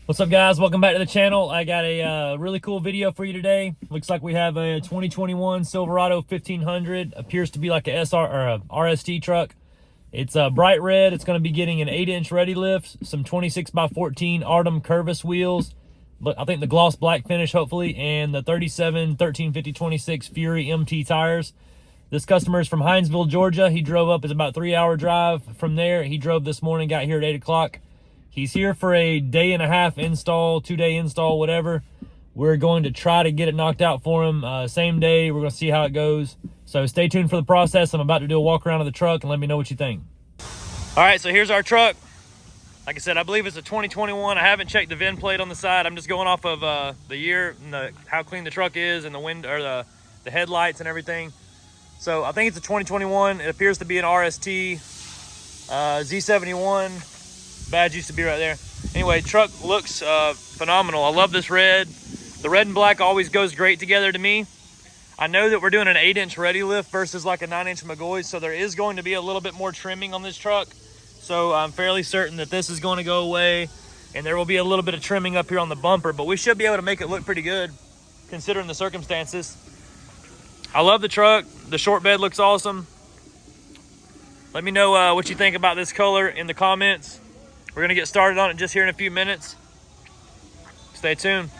What's up, guys? Welcome back to the channel. I got a really cool video for you today. Looks like we have a 2021 Silverado 1500. Appears to be like a SR or a RST truck. It's bright red. It's going to be getting an 8-inch ready lift, some 26x14 Artem Curvus wheels. I think the gloss black finish, hopefully, and the 37 1350 26 Fury MT tires. This customer is from Hinesville, Georgia. He drove up. It's about a 3-hour drive from there. He drove this morning, got here at 8 o'clock. He's here for a day-and-a-half install, 2-day install, whatever. We're going to try to get it knocked out for him same day. We're going to see how it goes. So stay tuned for the process. I'm about to do a walk around of the truck and let me know what you think. All right, so here's our truck. Like I said, I believe it's a 2021. I haven't checked the VIN plate on the side. I'm just going off of the year and how clean the truck is and the wind or the headlights and everything. So I think it's a 2021. It appears to be an RST Z71. Badge used to be right there. Anyway, truck looks phenomenal. I love this red. The red and black always goes great together to me. I know that we're doing an 8-inch ready lift versus like a 9-inch McGoy, so there is going to be a little bit more trimming on this truck. So I'm fairly certain that this is going to go away, and there will be a little bit of trimming up here on the bumper, but we should be able to make it look pretty good considering the circumstances. I love the truck. The short bed looks awesome. Let me know what you think about this color in the comments. We're going to get started on it just here in a few minutes. Stay tuned.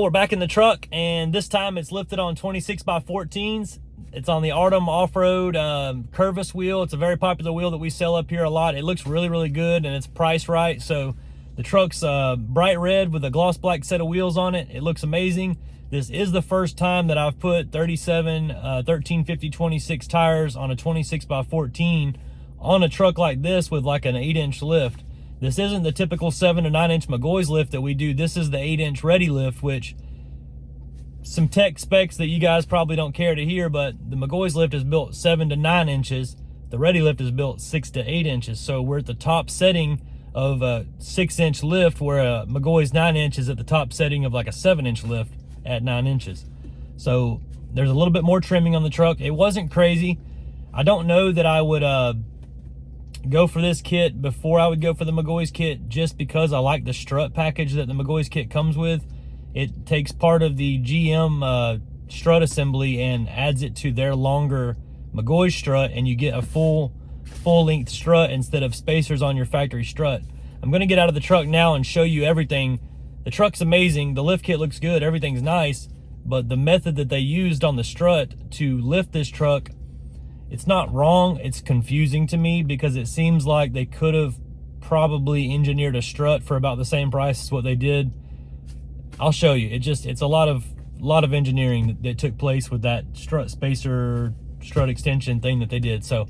we're back in the truck, and this time it's lifted on 26x14s. It's on the Artem off-road Curvus wheel. It's a very popular wheel that we sell up here a lot. It looks really, really good, and it's priced right. So the truck's bright red with a gloss black set of wheels on it. It looks amazing. This is the first time that I've put 37 1350/26 tires on a 26x14 on a truck like this with like an 8-inch lift. This isn't the typical 7 to 9 inch McGoy's lift that we do. This is the 8-inch ready lift, which some tech specs that you guys probably don't care to hear, but the McGoy's lift is built 7 to 9 inches. The ready lift is built 6 to 8 inches. So we're at the top setting of a 6-inch lift, where a McGoy's 9-inch is at the top setting of like a 7-inch lift at 9 inches. So there's a little bit more trimming on the truck. It wasn't crazy. I don't know that I would go for this kit before I would go for the McGoy's kit, just because I like the strut package that the McGoy's kit comes with. It takes part of the GM strut assembly and adds it to their longer McGoy's strut, and you get a full length strut instead of spacers on your factory strut. I'm going to get out of the truck now and show you everything. The truck's amazing. The lift kit looks good. Everything's nice, but the method that they used on the strut to lift this truck, it's not wrong. It's confusing to me because it seems like they could have probably engineered a strut for about the same price as what they did. I'll show you. It's a lot of engineering that took place with that strut spacer, strut extension thing that they did. So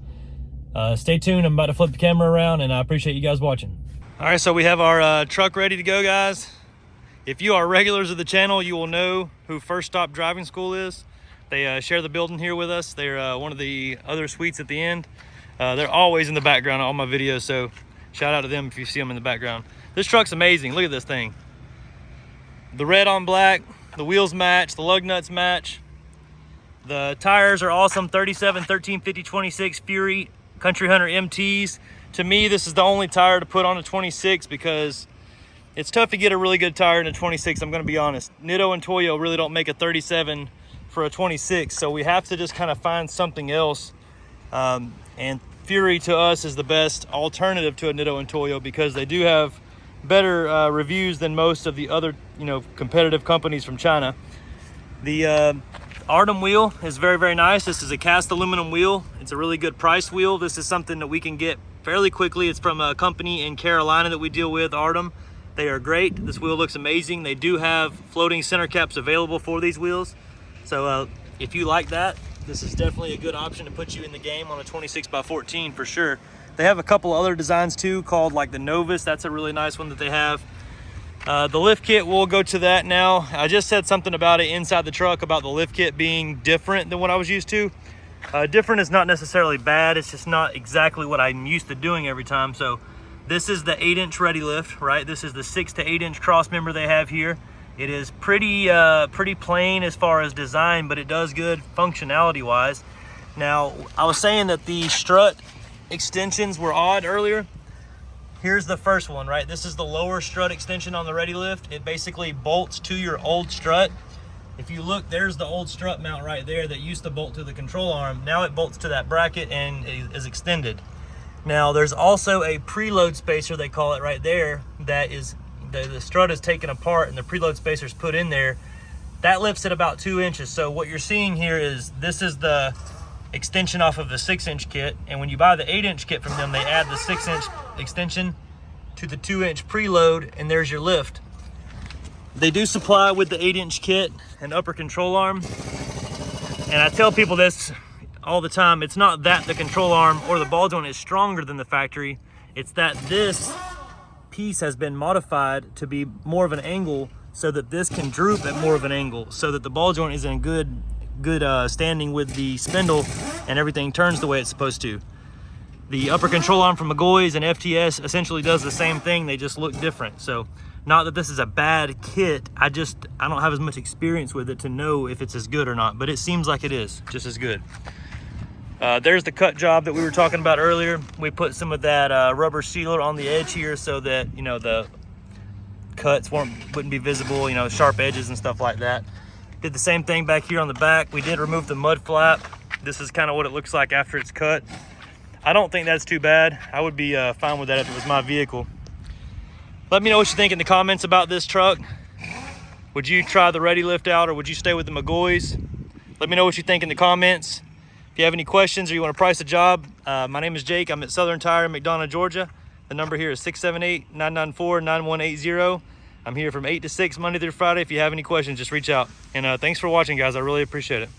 stay tuned. I'm about to flip the camera around, and I appreciate you guys watching. All right, so we have our truck ready to go, guys. If you are regulars of the channel, you will know who First Stop Driving School is. They share the building here with us. They're one of the other suites at the end. They're always in the background of all my videos, so shout out to them if you see them in the background. This truck's amazing. Look at this thing. The red on black, the wheels match, the lug nuts match. The tires are awesome. 37 1350/26 Fury Country Hunter MTs. To me, this is the only tire to put on a 26 because it's tough to get a really good tire in a 26. I'm going to be honest. Nitto and Toyo really don't make a 37 for a 26, so we have to just kind of find something else. And Fury to us is the best alternative to a Nitto and Toyo because they do have better reviews than most of the other, competitive companies from China. The Artem wheel is very, very nice. This is a cast aluminum wheel. It's a really good price wheel. This is something that we can get fairly quickly. It's from a company in Carolina that we deal with, Artem. They are great. This wheel looks amazing. They do have floating center caps available for these wheels. So if you like that, this is definitely a good option to put you in the game on a 26x14 for sure. They have a couple other designs too, called like the Novus. That's a really nice one that they have. The lift kit, we'll go to that now. I just said something about it inside the truck about the lift kit being different than what I was used to. Different is not necessarily bad. It's just not exactly what I'm used to doing every time. So this is the 8-inch ready lift, right? This is the 6 to 8-inch cross member they have here. It is pretty plain as far as design, but it does good functionality wise. Now, I was saying that the strut extensions were odd earlier. Here's the first one, right? This is the lower strut extension on the ready lift. It basically bolts to your old strut. If you look, there's the old strut mount right there that used to bolt to the control arm. Now it bolts to that bracket and is extended. Now there's also a preload spacer, they call it right there, that is the strut is taken apart and the preload spacer is put in there. That lifts at about 2 inches. So what you're seeing here is this is the extension off of the 6-inch kit, and when you buy the 8-inch kit from them, they add the 6-inch extension to the 2-inch preload, and there's your lift. They do supply with the 8-inch kit an upper control arm, and I tell people this all the time. It's not that the control arm or the ball joint is stronger than the factory, it's that this piece has been modified to be more of an angle so that this can droop at more of an angle, so that the ball joint is in good standing with the spindle and everything turns the way it's supposed to. The upper control arm from McGoy's and FTS essentially does the same thing. They just look different. So not that this is a bad kit, I don't have as much experience with it to know if it's as good or not, but it seems like it is just as good. There's the cut job that we were talking about earlier. We put some of that rubber sealer on the edge here so that the cuts wouldn't be visible, sharp edges and stuff like that. Did the same thing back here on the back. We did remove the mud flap. This is kind of what it looks like after it's cut. I don't think that's too bad. I would be fine with that if it was my vehicle. Let me know what you think in the comments about this truck. Would you try the Ready Lift out, or would you stay with the McGoys? Let me know what you think in the comments. If you have any questions or you want to price a job, my name is Jake. I'm at Southern Tire in McDonough, Georgia. The number here is 678-994-9180. I'm here from 8 to 6 Monday through Friday. If you have any questions, just reach out. And thanks for watching, guys. I really appreciate it.